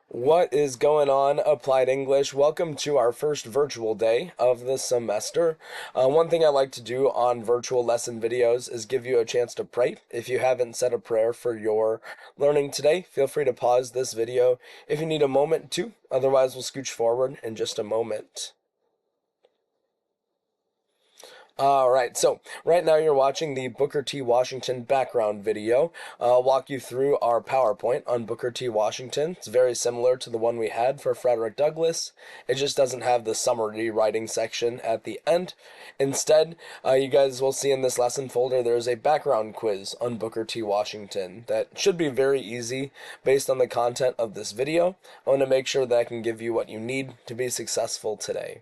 What is going on, Applied English? Welcome to our first virtual day of the semester. One thing I like to do on virtual lesson videos is give you a chance to pray. If you haven't said a prayer for your learning today, feel free to pause this video if you need a moment to. Otherwise, we'll scooch forward in just a moment. Alright, so right now you're watching the Booker T. Washington background video. I'll walk you through our PowerPoint on Booker T. Washington. It's very similar to the one we had for Frederick Douglass. It just doesn't have the summary writing section at the end. Instead, you guys will see in this lesson folder there is a background quiz on Booker T. Washington that should be very easy based on the content of this video. I want to make sure that I can give you what you need to be successful today.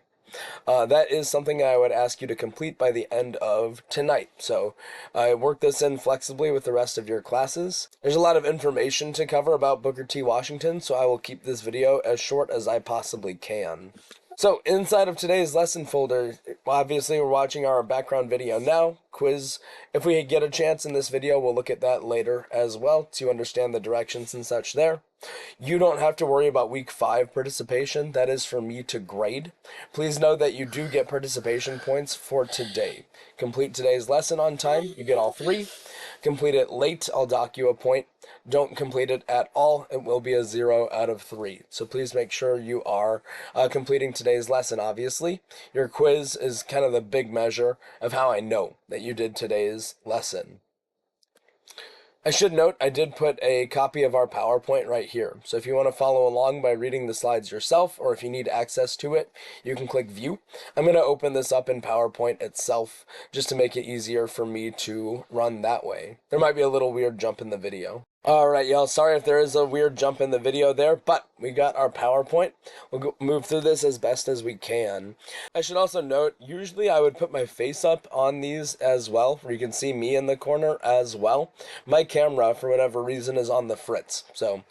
That is something I would ask you to complete by the end of tonight. So I work this in flexibly with the rest of your classes. There's a lot of information to cover about Booker T. Washington, so I will keep this video as short as I possibly can. So inside of today's lesson folder, obviously we're watching our background video now, quiz. If we get a chance in this video, we'll look at that later as well to understand the directions and such there. You don't have to worry about week 5 participation. That is for me to grade. Please know that you do get participation points for today. Complete today's lesson on time, you get all 3. Complete it late, I'll dock you a point. Don't complete it at all, it will be a 0 out of 3. So please make sure you are completing today's lesson, obviously. Your quiz is kind of the big measure of how I know that you did today's lesson. I should note I did put a copy of our PowerPoint right here. So if you want to follow along by reading the slides yourself, or if you need access to it, you can click View. I'm going to open this up in PowerPoint itself just to make it easier for me to run that way. There might be a little weird jump in the video. Alright, y'all, sorry if there is a weird jump in the video there, but we got our PowerPoint. We'll move through this as best as we can. I should also note, usually I would put my face up on these as well, where you can see me in the corner as well. My camera, for whatever reason, is on the fritz, so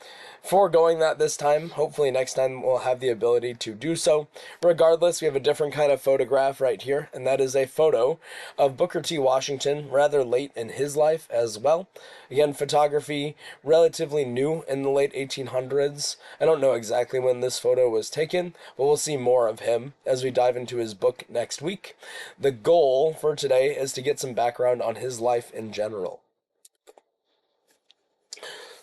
foregoing that this time. Hopefully next time we'll have the ability to do so. Regardless, we have a different kind of photograph right here, and that is a photo of Booker T. Washington rather late in his life as well. Again, photography relatively new in the late 1800s. I don't know exactly when this photo was taken, but we'll see more of him as we dive into his book next week. The goal for today is to get some background on his life in general.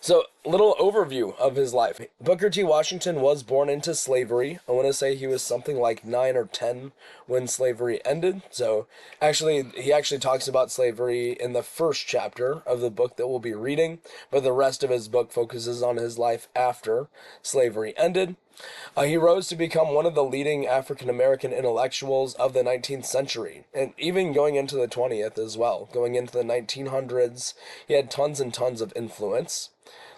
So, a little overview of his life. Booker T. Washington was born into slavery. I want to say he was something like 9 or 10 when slavery ended. So, he actually talks about slavery in the first chapter of the book that we'll be reading, but the rest of his book focuses on his life after slavery ended. He rose to become one of the leading African-American intellectuals of the 19th century, and even going into the 20th as well. Going into the 1900s, he had tons and tons of influence,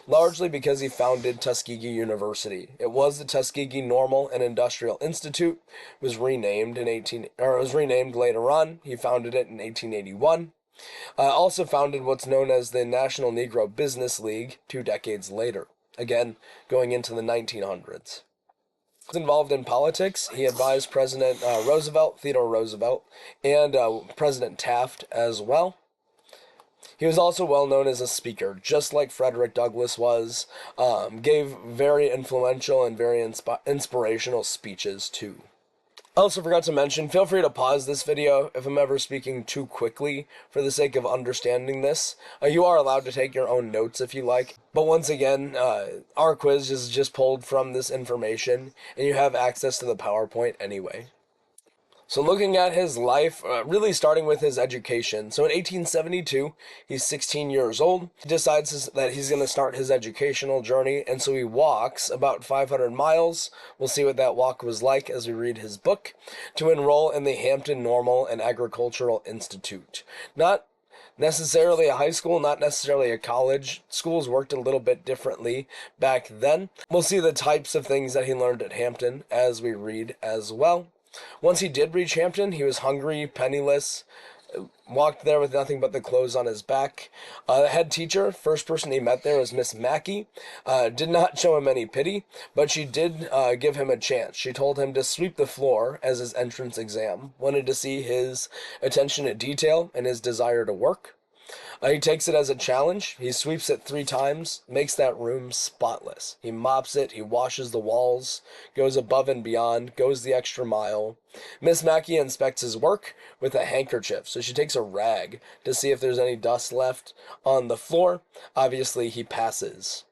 largely because he founded Tuskegee University. It was the Tuskegee Normal and Industrial Institute. Was renamed later on. He founded it in 1881. Also founded what's known as the National Negro Business League 2 decades later. Again, going into the 1900s. Was involved in politics. He advised President Theodore Roosevelt, and President Taft as well. He was also well known as a speaker, just like Frederick Douglass was. Gave very influential and very inspirational speeches too. I also forgot to mention, feel free to pause this video if I'm ever speaking too quickly for the sake of understanding this. You are allowed to take your own notes if you like. But once again, our quiz is just pulled from this information, and you have access to the PowerPoint anyway. So looking at his life, really starting with his education. So in 1872, he's 16 years old. He decides that he's going to start his educational journey, and so he walks about 500 miles. We'll see what that walk was like as we read his book, to enroll in the Hampton Normal and Agricultural Institute. Not necessarily a high school, not necessarily a college. Schools worked a little bit differently back then. We'll see the types of things that he learned at Hampton as we read as well. Once he did reach Hampton, he was hungry, penniless, walked there with nothing but the clothes on his back. The head teacher, first person he met there, was Miss Mackey. Did not show him any pity, but she did give him a chance. She told him to sweep the floor as his entrance exam. Wanted to see his attention to detail and his desire to work. He takes it as a challenge. He sweeps it 3 times, makes that room spotless. He mops it, he washes the walls, goes above and beyond, goes the extra mile. Miss Mackey inspects his work with a handkerchief, so she takes a rag to see if there's any dust left on the floor. Obviously, he passes.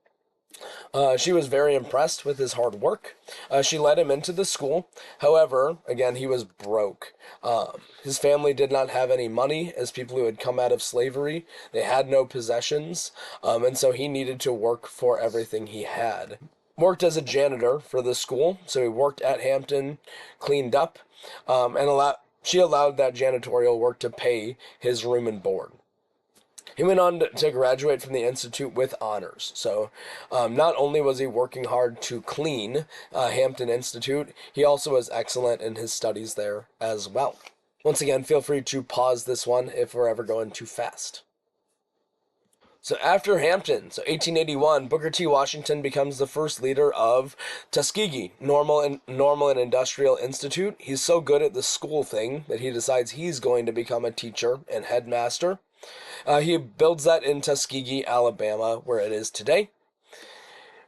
She was very impressed with his hard work. She let him into the school. However, again, he was broke. His family did not have any money as people who had come out of slavery. They had no possessions, and so he needed to work for everything he had. Worked as a janitor for the school, so he worked at Hampton, cleaned up, she allowed that janitorial work to pay his room and board. He went on to graduate from the Institute with honors. So not only was he working hard to clean Hampton Institute, he also was excellent in his studies there as well. Once again, feel free to pause this one if we're ever going too fast. So after Hampton, so 1881, Booker T. Washington becomes the first leader of Tuskegee Normal and Industrial Institute. He's so good at the school thing that he decides he's going to become a teacher and headmaster. He builds that in Tuskegee, Alabama, where it is today.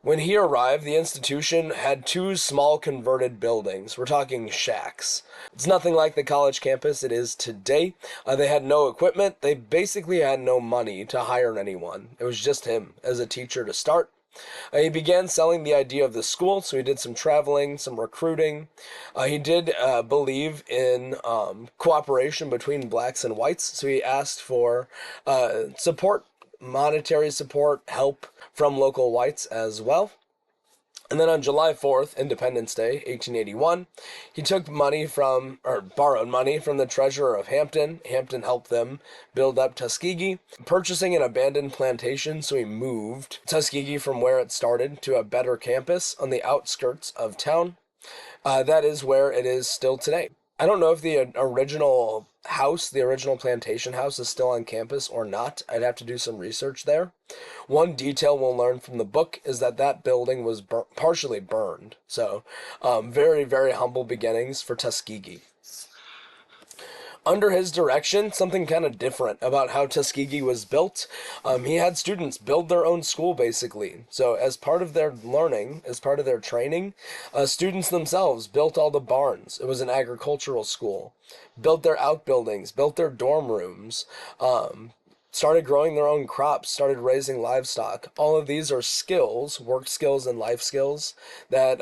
When he arrived, the institution had 2 small converted buildings. We're talking shacks. It's nothing like the college campus it is today. They had no equipment. They basically had no money to hire anyone. It was just him as a teacher to start. He began selling the idea of the school, so he did some traveling, some recruiting. He did believe in cooperation between blacks and whites, so he asked for support, monetary support, help from local whites as well. And then on July 4th, Independence Day, 1881, he took borrowed money from the treasurer of Hampton. Hampton helped them build up Tuskegee, purchasing an abandoned plantation, so he moved Tuskegee from where it started to a better campus on the outskirts of town. That is where it is still today. I don't know if the original plantation house is still on campus or not. I'd have to do some research there. One detail we'll learn from the book is that building was partially burned. So, very, very humble beginnings for Tuskegee. Under his direction, something kind of different about how Tuskegee was built. He had students build their own school, basically. So as part of their learning, as part of their training, students themselves built all the barns. It was an agricultural school. Built their outbuildings, built their dorm rooms, started growing their own crops, started raising livestock. All of these are skills, work skills and life skills, that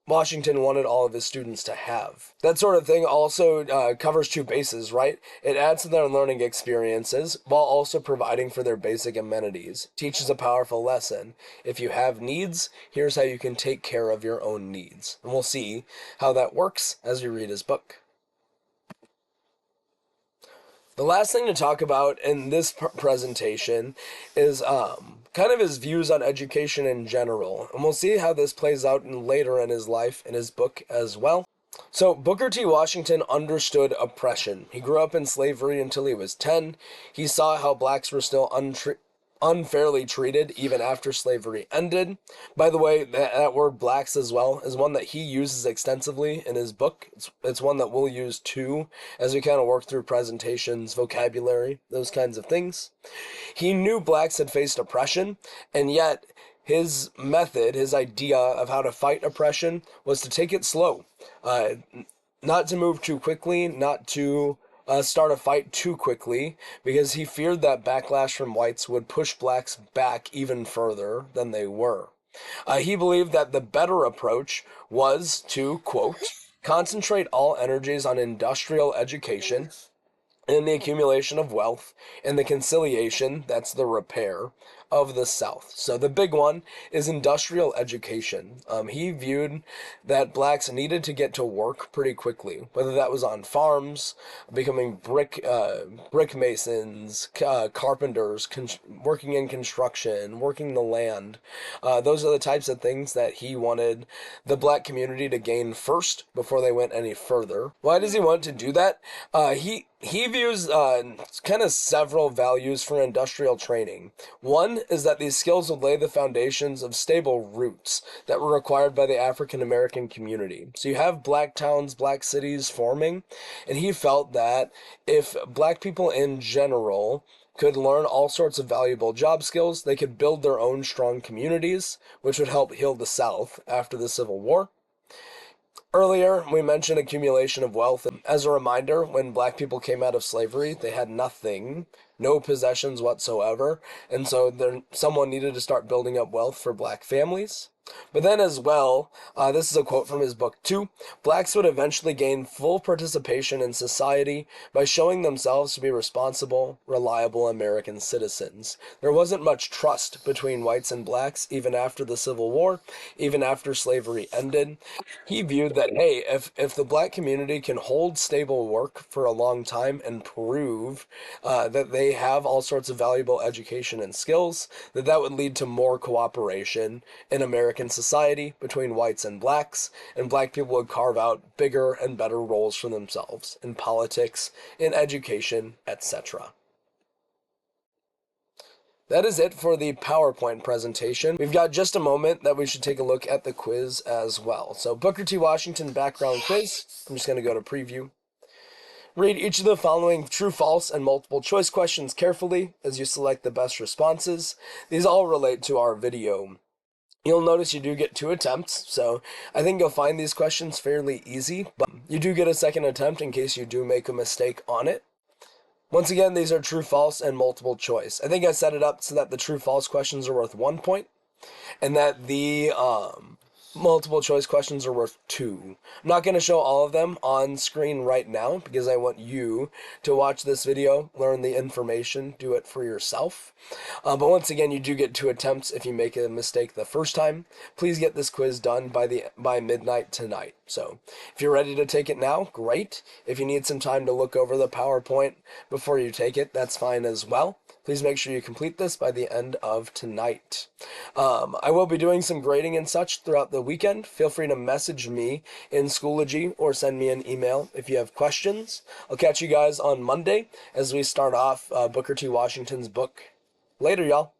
Washington wanted all of his students to have. That sort of thing also covers 2 bases, right? It adds to their learning experiences while also providing for their basic amenities. Teaches a powerful lesson. If you have needs, here's how you can take care of your own needs. And we'll see how that works as we read his book. The last thing to talk about in this presentation is kind of his views on education in general, and we'll see how this plays out later in his life in his book as well. So Booker T. Washington understood oppression. He grew up in slavery until he was 10. He saw how blacks were still unfairly treated even after slavery ended. By the way, that word blacks as well is one that he uses extensively in his book. It's one that we'll use too as we kind of work through presentations, vocabulary, those kinds of things. He knew blacks had faced oppression, and yet his method, his idea of how to fight oppression was to take it slow, not to move too quickly, not to start a fight too quickly, because he feared that backlash from whites would push blacks back even further than they were. He believed that the better approach was to, quote, concentrate all energies on industrial education and the accumulation of wealth and the conciliation, that's the repair, of the South. So the big one is industrial education. He viewed that blacks needed to get to work pretty quickly, whether that was on farms, becoming brick masons, carpenters, working in construction, working the land. Those are the types of things that he wanted the black community to gain first before they went any further. Why does he want to do that? He views kind of several values for industrial training. One is that these skills would lay the foundations of stable roots that were required by the African American community. So you have black towns, black cities forming, and he felt that if black people in general could learn all sorts of valuable job skills. They could build their own strong communities, which would help heal the South after the Civil War. Earlier, we mentioned accumulation of wealth. As a reminder, when black people came out of slavery, they had nothing, no possessions whatsoever, and so someone needed to start building up wealth for black families. But then as well, this is a quote from his book too, blacks would eventually gain full participation in society by showing themselves to be responsible, reliable American citizens. There wasn't much trust between whites and blacks even after the Civil War, even after slavery ended. He viewed that, hey, if the black community can hold stable work for a long time and prove that they have all sorts of valuable education and skills, that would lead to more cooperation in American society between whites and blacks black people would carve out bigger and better roles for themselves in politics, in education, etc. That is it for the PowerPoint presentation. We've got just a moment that we should take a look at the quiz as well. So Booker T. Washington background quiz. I'm just going to go to preview. Read each of the following true, false, and multiple choice questions carefully as you select the best responses. These all relate to our video. You'll notice you do get 2 attempts, so I think you'll find these questions fairly easy, but you do get a second attempt in case you do make a mistake on it. Once again, these are true, false, and multiple choice. I think I set it up so that the true, false questions are worth 1 point, and that the multiple choice questions are worth 2. I'm not going to show all of them on screen right now because I want you to watch this video, learn the information, do it for yourself. But once again, you do get 2 attempts if you make a mistake the first time. Please get this quiz done by midnight tonight. So if you're ready to take it now, great. If you need some time to look over the PowerPoint before you take it, that's fine as well. Please make sure you complete this by the end of tonight. I will be doing some grading and such throughout the weekend. Feel free to message me in Schoology or send me an email if you have questions. I'll catch you guys on Monday as we start off Booker T. Washington's book. Later, y'all.